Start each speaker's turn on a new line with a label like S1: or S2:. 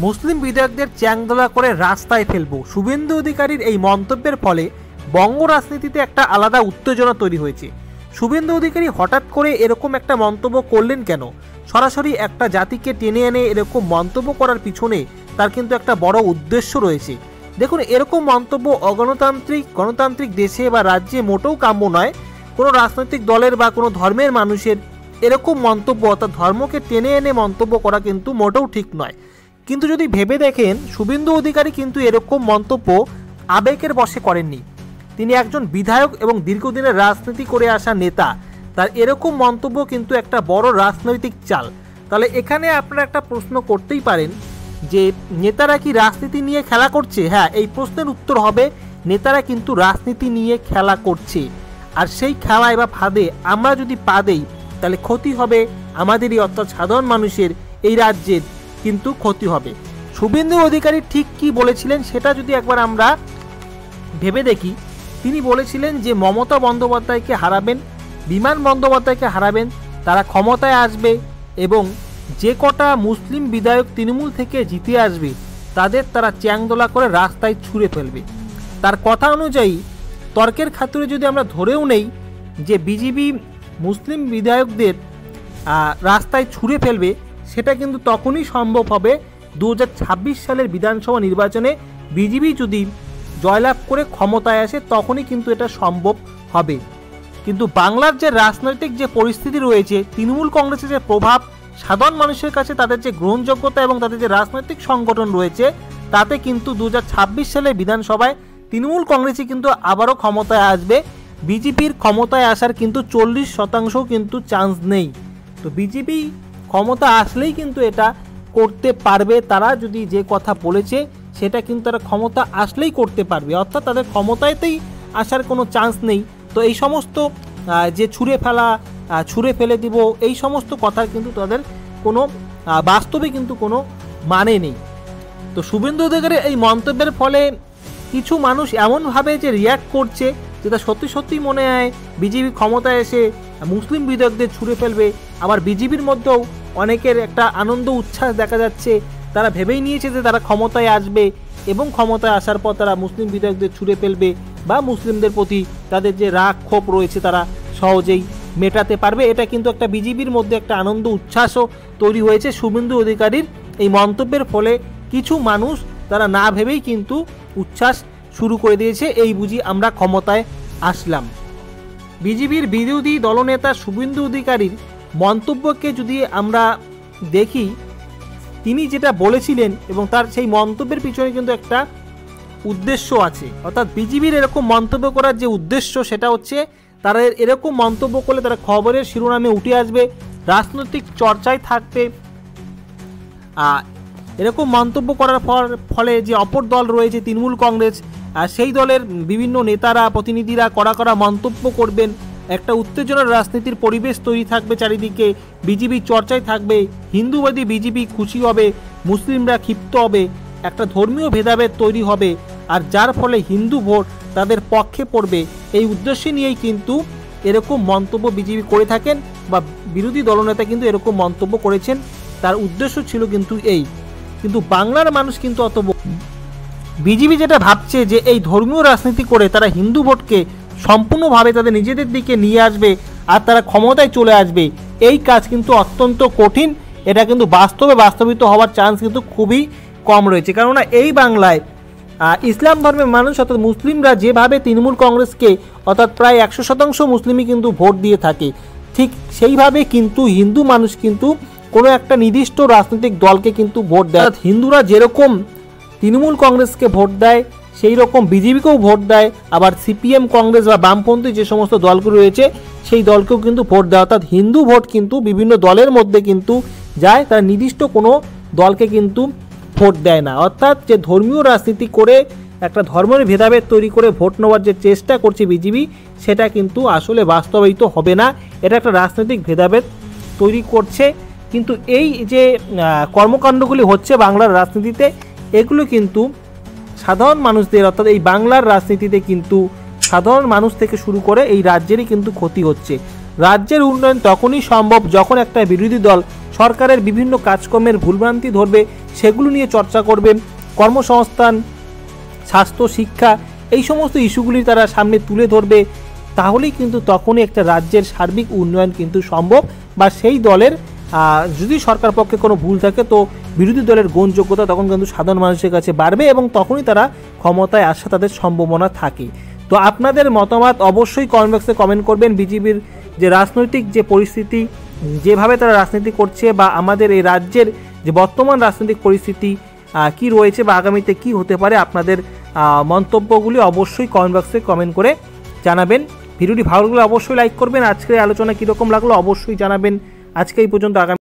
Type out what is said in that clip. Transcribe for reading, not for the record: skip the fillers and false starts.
S1: মুসলিম বিধায়কদের চ্যাংদোলা করে রাস্তায় ফেলবো। শুভেন্দু অধিকারীর এই মন্তব্যের ফলে বঙ্গ রাজনীতিতে একটা আলাদা উত্তেজনা তৈরি হয়েছে। শুভেন্দু অধিকারী হঠাৎ করে এরকম একটা মন্তব্য করলেন কেন? সরাসরি একটা জাতিকে টেনে এনে এরকম মন্তব্য করার পিছনে তার কিন্তু একটা বড় উদ্দেশ্য রয়েছে। দেখুন, এরকম মন্তব্য গণতান্ত্রিক দেশে বা রাজ্যে মোটেও কাম্য নয়। কোনো রাজনৈতিক দলের বা কোনো ধর্মের মানুষের এরকম মন্তব্য, অর্থাৎ ধর্মকে টেনে এনে মন্তব্য করা কিন্তু মোটেও ঠিক নয়। কিন্তু যদি ভেবে দেখেন, শুভেন্দু অধিকারী কিন্তু এরকম মন্তব্য আবেগের বশে করেননি। তিনি একজন বিধায়ক এবং দীর্ঘদিনের রাজনীতি করে আসা নেতা। তার এরকম মন্তব্য কিন্তু একটা বড় রাজনৈতিক চাল। তাহলে এখানে আপনারা একটা প্রশ্ন করতেই পারেন যে নেতারা কি রাজনীতি নিয়ে খেলা করছে? হ্যাঁ, এই প্রশ্নের উত্তর হবে নেতারা কিন্তু রাজনীতি নিয়ে খেলা করছে। আর সেই খেলায় বা ফাঁদে আমরা যদি পা দেই তাহলে ক্ষতি হবে আমাদেরই, অর্থাৎ সাধারণ মানুষের, এই রাজ্যের কিন্তু ক্ষতি হবে। শুভেন্দু অধিকারী ঠিক কি বলেছিলেন সেটা যদি একবার আমরা ভেবে দেখি, তিনি বলেছিলেন যে মমতা বন্দ্যোপাধ্যায়কে হারাবেন, বিমান বন্দ্যোপাধ্যায়কে হারাবেন, তারা ক্ষমতায় আসবে এবং যে কটা মুসলিম বিধায়ক তৃণমূল থেকে জিতে আসবে তাদের তারা চ্যাংদোলা করে রাস্তায় ছুঁড়ে ফেলবে। তার কথা অনুযায়ী তর্কের খাতিরে যদি আমরা ধরেও নেই যে বিজেপি মুসলিম বিধায়কদের রাস্তায় ছুঁড়ে ফেলবে, সেটা কিন্তু তখনই সম্ভব হবে 2026 সালের বিধানসভা নির্বাচনে বিজেপি যদি জয়লাভ করে ক্ষমতায় আসে, তখনই কিন্তু এটা সম্ভব হবে। কিন্তু বাংলার যে রাজনৈতিক যে পরিস্থিতি রয়েছে, তৃণমূল কংগ্রেসের যে প্রভাব, সাধারণ মানুষের কাছে তাদের যে গ্রহণযোগ্যতা এবং তাদের যে রাজনৈতিক সংগঠন রয়েছে, তাতে কিন্তু 2026 সালের বিধানসভায় তৃণমূল কংগ্রেসই কিন্তু আবারও ক্ষমতায় আসবে। বিজেপির ক্ষমতায় আসার কিন্তু 40% কিন্তু চান্স নেই। তো বিজেপি ক্ষমতা আসলেই কিন্তু এটা করতে পারবে। তারা যদি যে কথা বলেছে সেটা কিন্তু তারা ক্ষমতা আসলেই করতে পারবে, অর্থাৎ তাদের ক্ষমতাতেই আসার কোনো চান্স নেই। তো এই সমস্ত যে ছুঁড়ে ফেলে দিব, এই সমস্ত কথার কিন্তু তাদের কোনো বাস্তবে কিন্তু কোনো মানে নেই। তো শুভেন্দু অধিকারীর এই মন্তব্যের ফলে কিছু মানুষ এমনভাবে যে রিয়্যাক্ট করছে, যেটা সত্যি সত্যি মনে হয় বিজেপি ক্ষমতায় এসে মুসলিম বিধায়কদের ছুঁড়ে ফেলবে। আবার বিজেপির মধ্যেও অনেকের একটা আনন্দ উচ্ছ্বাস দেখা যাচ্ছে, তারা ভেবেই নিয়েছে যে তারা ক্ষমতায় আসবে এবং ক্ষমতায় আসার পর তারা মুসলিম বিধায়কদের ছুঁড়ে ফেলবে বা মুসলিমদের প্রতি তাদের যে রাগ ক্ষোভ রয়েছে তারা সহজেই মেটাতে পারবে। এটা কিন্তু একটা বিজেপির মধ্যে একটা আনন্দ উচ্ছ্বাসও তৈরি হয়েছে শুভেন্দু অধিকারীর এই মন্তব্যের ফলে। কিছু মানুষ তারা না ভেবেই কিন্তু উচ্ছ্বাস শুরু করে দিয়েছে, এই বুঝি আমরা ক্ষমতায় আসলাম। বিজেপির বিরোধী দলনেতা শুভেন্দু অধিকারীর মন্তব্যকে যদি আমরা দেখি, তিনি যেটা বলেছিলেন এবং তার সেই মন্তব্যের পিছনে কিন্তু একটা উদ্দেশ্য আছে। অর্থাৎ বিজেপির এরকম মন্তব্য করার যে উদ্দেশ্য, সেটা হচ্ছে তারা এরকম মন্তব্য করলে তারা খবরের শিরোনামে উঠে আসবে, রাজনৈতিক চর্চায় থাকবে। এরকম মন্তব্য করার ফলে যে অপর দল রয়েছে তৃণমূল কংগ্রেস, সেই দলের বিভিন্ন নেতারা প্রতিনিধিরা কড়া মন্তব্য করবেন। একটা উত্তেজনার রাজনীতির পরিবেশ তৈরি থাকবে চারিদিকে, বিজেপি চর্চায় থাকবে, হিন্দুবাদী বিজেপি খুশি হবে, মুসলিমরা ক্ষিপ্ত হবে, একটা ধর্মীয় ভেদাভেদ তৈরি হবে, আর যার ফলে হিন্দু ভোট তাদের পক্ষে পড়বে। এই উদ্দেশ্য নিয়েই কিন্তু এরকম মন্তব্য বিজেপি করে থাকেন বা বিরোধী দলনেতা কিন্তু এরকম মন্তব্য করেছেন। তার উদ্দেশ্য ছিল কিন্তু এই। কিন্তু বাংলার মানুষ কিন্তু বিজেপি যেটা ভাবছে যে এই ধর্মীয় রাজনীতি করে তারা হিন্দু ভোটকে সম্পূর্ণভাবে তাদের নিজেদের দিকে নিয়ে আসবে আর তারা ক্ষমতায় চলে আসবে, এই কাজ কিন্তু অত্যন্ত কঠিন। এটা কিন্তু বাস্তবিত হওয়ার চান্স কিন্তু খুবই কম রয়েছে। কেননা এই বাংলায় ইসলাম ধর্মের মানুষ অর্থাৎ মুসলিমরা যেভাবে তৃণমূল কংগ্রেসকে অর্থাৎ প্রায় 100% মুসলিমই কিন্তু ভোট দিয়ে থাকে, ঠিক সেইভাবে কিন্তু হিন্দু মানুষ কিন্তু কোনো একটা নির্দিষ্ট রাজনৈতিক দলকে কিন্তু ভোট দেয়। হিন্দুরা যেরকম তৃণমূল কংগ্রেসকে ভোট দেয় সেই রকম বিজেপিকেও ভোট দেয়, আবার সিপিএম কংগ্রেস বা বামপন্থী যে সমস্ত দলগুলো রয়েছে সেই দলকেও কিন্তু ভোট দেয়। অর্থাৎ হিন্দু ভোট কিন্তু বিভিন্ন দলের মধ্যে কিন্তু যায়, তার নির্দিষ্ট কোনো দলকে কিন্তু ভোট দেয় না। অর্থাৎ যে ধর্মীয় রাজনীতি করে একটা ধর্মের ভেদাভেদ তৈরি করে ভোট নেওয়ার যে চেষ্টা করছে বিজেপি, সেটা কিন্তু আসলে বাস্তবায়িত হবে না। এটা একটা রাজনৈতিক ভেদাভেদ তৈরি করছে। কিন্তু এই যে কর্মকাণ্ডগুলি হচ্ছে বাংলার রাজনীতিতে, এগুলো কিন্তু সাধারণ মানুষদের অর্থাৎ এই বাংলার রাজনীতিতে কিন্তু সাধারণ মানুষ থেকে শুরু করে এই রাজ্যেরই কিন্তু ক্ষতি হচ্ছে। রাজ্যের উন্নয়ন তখনই সম্ভব যখন একটা বিরোধী দল সরকারের বিভিন্ন কাজকর্মের ভুলভ্রান্তি ধরবে, সেগুলো নিয়ে চর্চা করবে। কর্মসংস্থান, স্বাস্থ্য, শিক্ষা, এই সমস্ত ইস্যুগুলি তারা সামনে তুলে ধরবে। তাহলেই কিন্তু তখনই একটা রাজ্যের সার্বিক উন্নয়ন কিন্তু সম্ভব, বা সেই দলের যদি সরকার পক্ষে কোনো ভুল থাকে তো বিরোধী দলের গ্রহণযোগ্যতা তখন কিন্তু সাধারণ মানুষের কাছে বাড়বে এবং তখনই তারা ক্ষমতায় আসা তাদের সম্ভাবনা থাকে। তো আপনাদের মতামত অবশ্যই কমেন্ট বক্সে কমেন্ট করবেন। বিজেপির যে রাজনৈতিক যে পরিস্থিতি, যেভাবে তারা রাজনীতি করছে, বা আমাদের এই রাজ্যের যে বর্তমান রাজনৈতিক পরিস্থিতি কি রয়েছে বা আগামীতে কি হতে পারে, আপনাদের মন্তব্যগুলি অবশ্যই কমেন্ট বক্সে কমেন্ট করে জানাবেন। ভিডিওটি ভালো লাগলে অবশ্যই লাইক করবেন। আজকের আলোচনা কীরকম লাগলো অবশ্যই জানাবেন। আজকে এই পর্যন্ত। আগামী